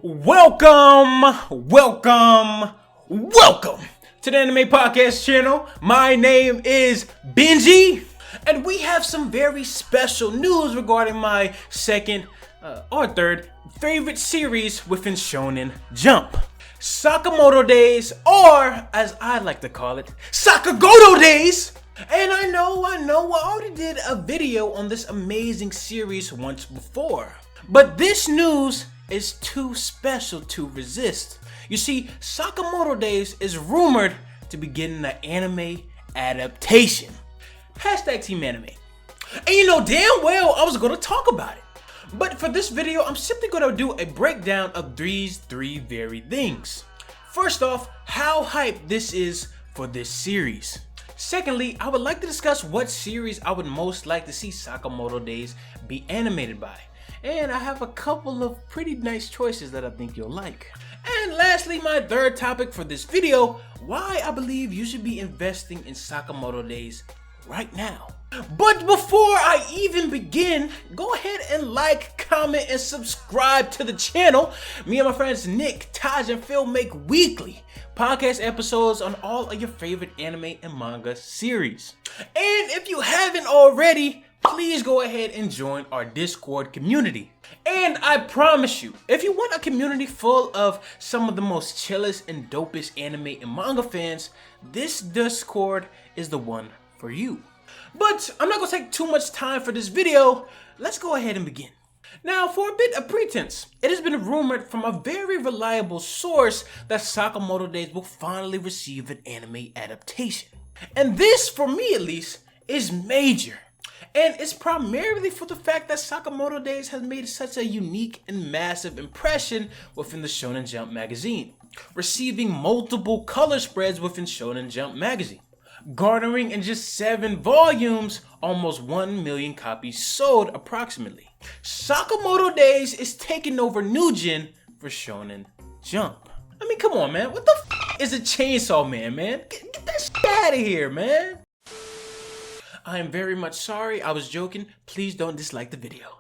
Welcome to the Anime Podcast channel. My name is Benji, and we have some very special news regarding my second or third favorite series within Shonen Jump. Sakamoto Days, or as I like to call it, Sakamoto Days. And I know, I already did a video on this amazing series once before. But this news is too special to resist. You see, Sakamoto Days is rumored to be getting an anime adaptation. Hashtag Team Anime. And you know damn well I was going to talk about it. But for this video, I'm simply going to do a breakdown of these three very things. First off, how hyped this is for this series. Secondly, I would like to discuss what series I would most like to see Sakamoto Days be animated by. And I have a couple of pretty nice choices that I think you'll like. And lastly, my third topic for this video, why I believe you should be investing in Sakamoto Days right now. But before I even begin, go ahead and like, comment, and subscribe to the channel. Me and my friends Nick, Taj, and Phil make weekly podcast episodes on all of your favorite anime and manga series. And if you haven't already, please go ahead and join our Discord community. And I promise you, if you want a community full of some of the most chillest and dopest anime and manga fans, this Discord is the one for you. But I'm not going to take too much time for this video. Let's go ahead and begin. Now, for a bit of pretense, it has been rumored from a very reliable source that Sakamoto Days will finally receive an anime adaptation. And this, for me at least, is major. And it's primarily for the fact that Sakamoto Days has made such a unique and massive impression within the Shonen Jump magazine, receiving multiple color spreads within Shonen Jump magazine, garnering in just 7 volumes almost 1 million copies sold approximately. Sakamoto Days is taking over New Gen for Shonen Jump. I mean, come on, man. What the f is a Chainsaw Man, man? Get that shit out of here, man. I am very much sorry. I was joking. Please don't dislike the video.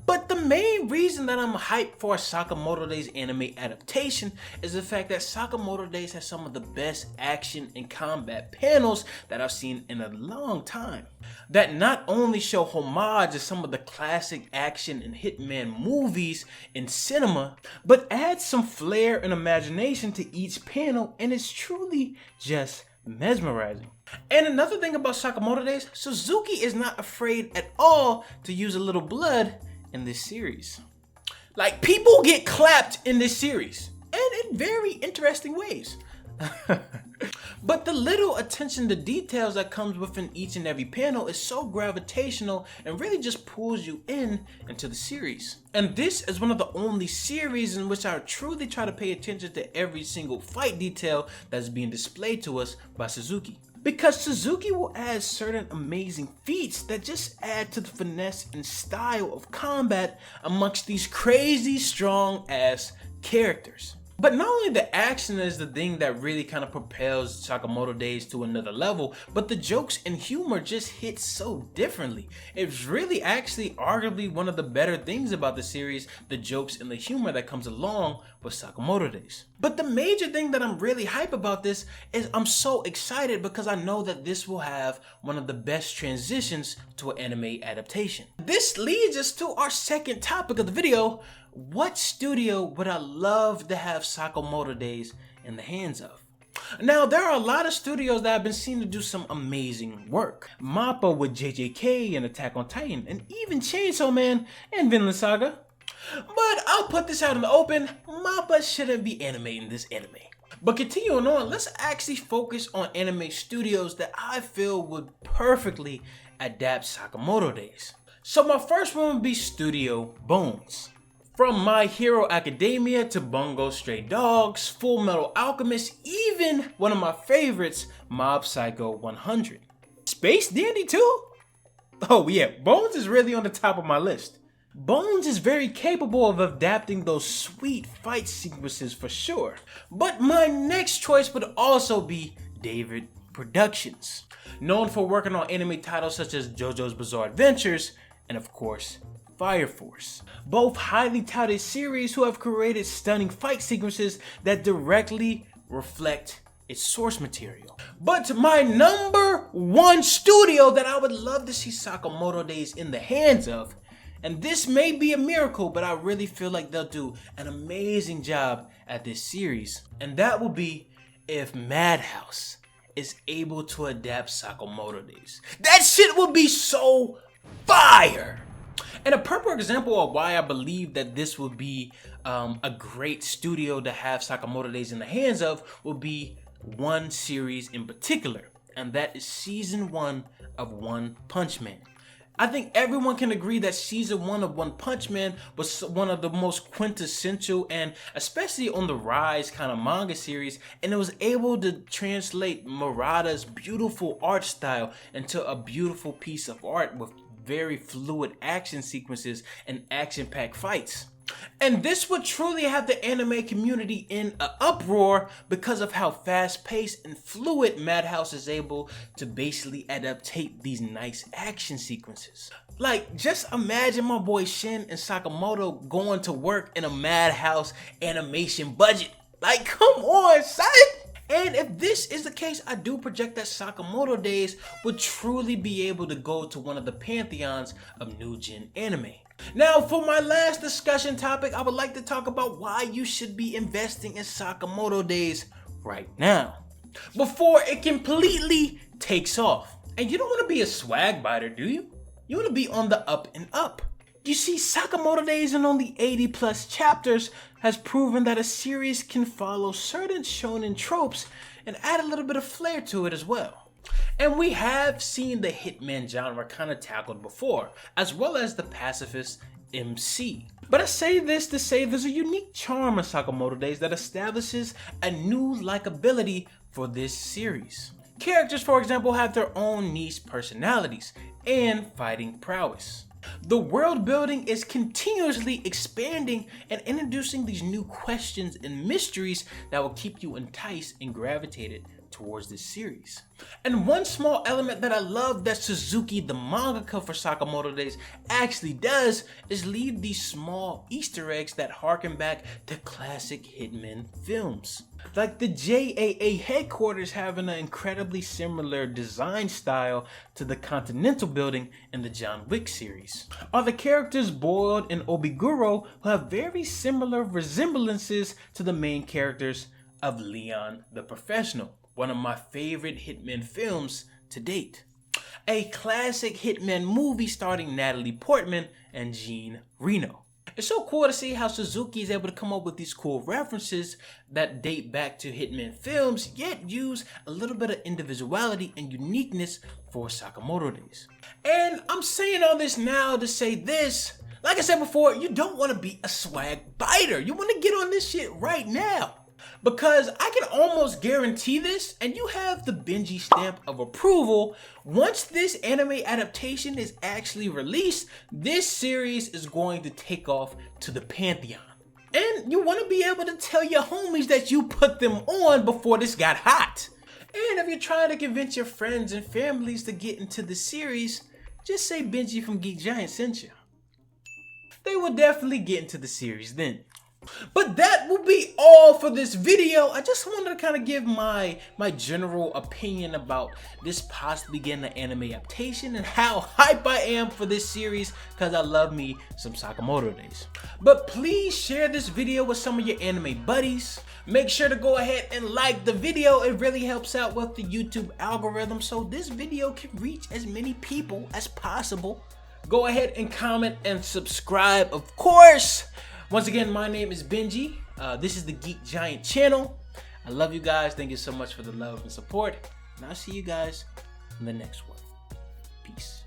But the main reason that I'm hyped for a Sakamoto Days anime adaptation is the fact that Sakamoto Days has some of the best action and combat panels that I've seen in a long time, that not only show homage to some of the classic action and hitman movies in cinema, but add some flair and imagination to each panel, and it's truly just mesmerizing. And another thing about Sakamoto Days, Suzuki is not afraid at all to use a little blood in this series. Like, people get clapped in this series, and in very interesting ways. But the little attention to details that comes within each and every panel is so gravitational and really just pulls you into the series. And this is one of the only series in which I truly try to pay attention to every single fight detail that's being displayed to us by Suzuki. Because Suzuki will add certain amazing feats that just add to the finesse and style of combat amongst these crazy strong ass characters. But not only the action is the thing that really kind of propels Sakamoto Days to another level, but the jokes and humor just hit so differently. It's really actually arguably one of the better things about the series, the jokes and the humor that comes along with Sakamoto Days. But the major thing that I'm really hype about this is I'm so excited because I know that this will have one of the best transitions to an anime adaptation. This leads us to our second topic of the video. What studio would I love to have Sakamoto Days in the hands of? Now, there are a lot of studios that have been seen to do some amazing work. MAPPA with JJK and Attack on Titan, and even Chainsaw Man and Vinland Saga. But I'll put this out in the open, MAPPA shouldn't be animating this anime. But continuing on, let's actually focus on anime studios that I feel would perfectly adapt Sakamoto Days. So my first one would be Studio Bones. From My Hero Academia to Bungo Stray Dogs, Full Metal Alchemist, even one of my favorites, Mob Psycho 100. Space Dandy too? Oh yeah, Bones is really on the top of my list. Bones is very capable of adapting those sweet fight sequences for sure. But my next choice would also be David Productions, known for working on anime titles such as JoJo's Bizarre Adventures and of course Fire Force. Both highly touted series who have created stunning fight sequences that directly reflect its source material. But my number one studio that I would love to see Sakamoto Days in the hands of, and this may be a miracle, but I really feel like they'll do an amazing job at this series, and that will be if Madhouse is able to adapt Sakamoto Days. That shit would be so fire! And a perfect example of why I believe that this would be a great studio to have Sakamoto Days in the hands of would be one series in particular, and that is season 1 of One Punch Man. I think everyone can agree that season 1 of One Punch Man was one of the most quintessential and especially on the rise kind of manga series, and it was able to translate Murata's beautiful art style into a beautiful piece of art with very fluid action sequences and action-packed fights. And this would truly have the anime community in an uproar because of how fast-paced and fluid Madhouse is able to basically adaptate these nice action sequences. Like, just imagine my boy Shin and Sakamoto going to work in a Madhouse animation budget. Like, come on, son! And if this is the case, I do project that Sakamoto Days would truly be able to go to one of the pantheons of new gen anime. Now, for my last discussion topic, I would like to talk about why you should be investing in Sakamoto Days right now, before it completely takes off. And you don't want to be a swag biter, do you? You want to be on the up and up. You see, Sakamoto Days in only 80 plus chapters has proven that a series can follow certain shonen tropes and add a little bit of flair to it as well. And we have seen the hitman genre kind of tackled before, as well as the pacifist MC. But I say this to say there's a unique charm of Sakamoto Days that establishes a new likability for this series. Characters, for example, have their own niche personalities and fighting prowess. The world building is continuously expanding and introducing these new questions and mysteries that will keep you enticed and gravitated towards this series. And one small element that I love that Suzuki, the mangaka for Sakamoto Days, actually does is leave these small Easter eggs that harken back to classic Hitman films. Like the JAA headquarters having an incredibly similar design style to the Continental building in the John Wick series. Or the characters Boiled and Obiguro who have very similar resemblances to the main characters of Leon the Professional, one of my favorite Hitman films to date. A classic Hitman movie starring Natalie Portman and Jean Reno. It's so cool to see how Suzuki is able to come up with these cool references that date back to Hitman films, yet use a little bit of individuality and uniqueness for Sakamoto Days. And I'm saying all this now to say this, like I said before, you don't want to be a swag biter. You want to get on this shit right now. Because I can almost guarantee this, and you have the Benji stamp of approval, once this anime adaptation is actually released, this series is going to take off to the pantheon. And you want to be able to tell your homies that you put them on before this got hot. And if you're trying to convince your friends and families to get into the series, just say Benji from Geek Giant sent you. They will definitely get into the series then. But that will be all for this video. I just wanted to kind of give my general opinion about this possibly getting an anime adaptation and how hype I am for this series, because I love me some Sakamoto Days. But please share this video with some of your anime buddies. Make sure to go ahead and like the video. It really helps out with the YouTube algorithm so this video can reach as many people as possible. Go ahead and comment and subscribe, of course. Once again, my name is Benji. This is the Geek Giant channel. I love you guys. Thank you so much for the love and support. And I'll see you guys in the next one. Peace.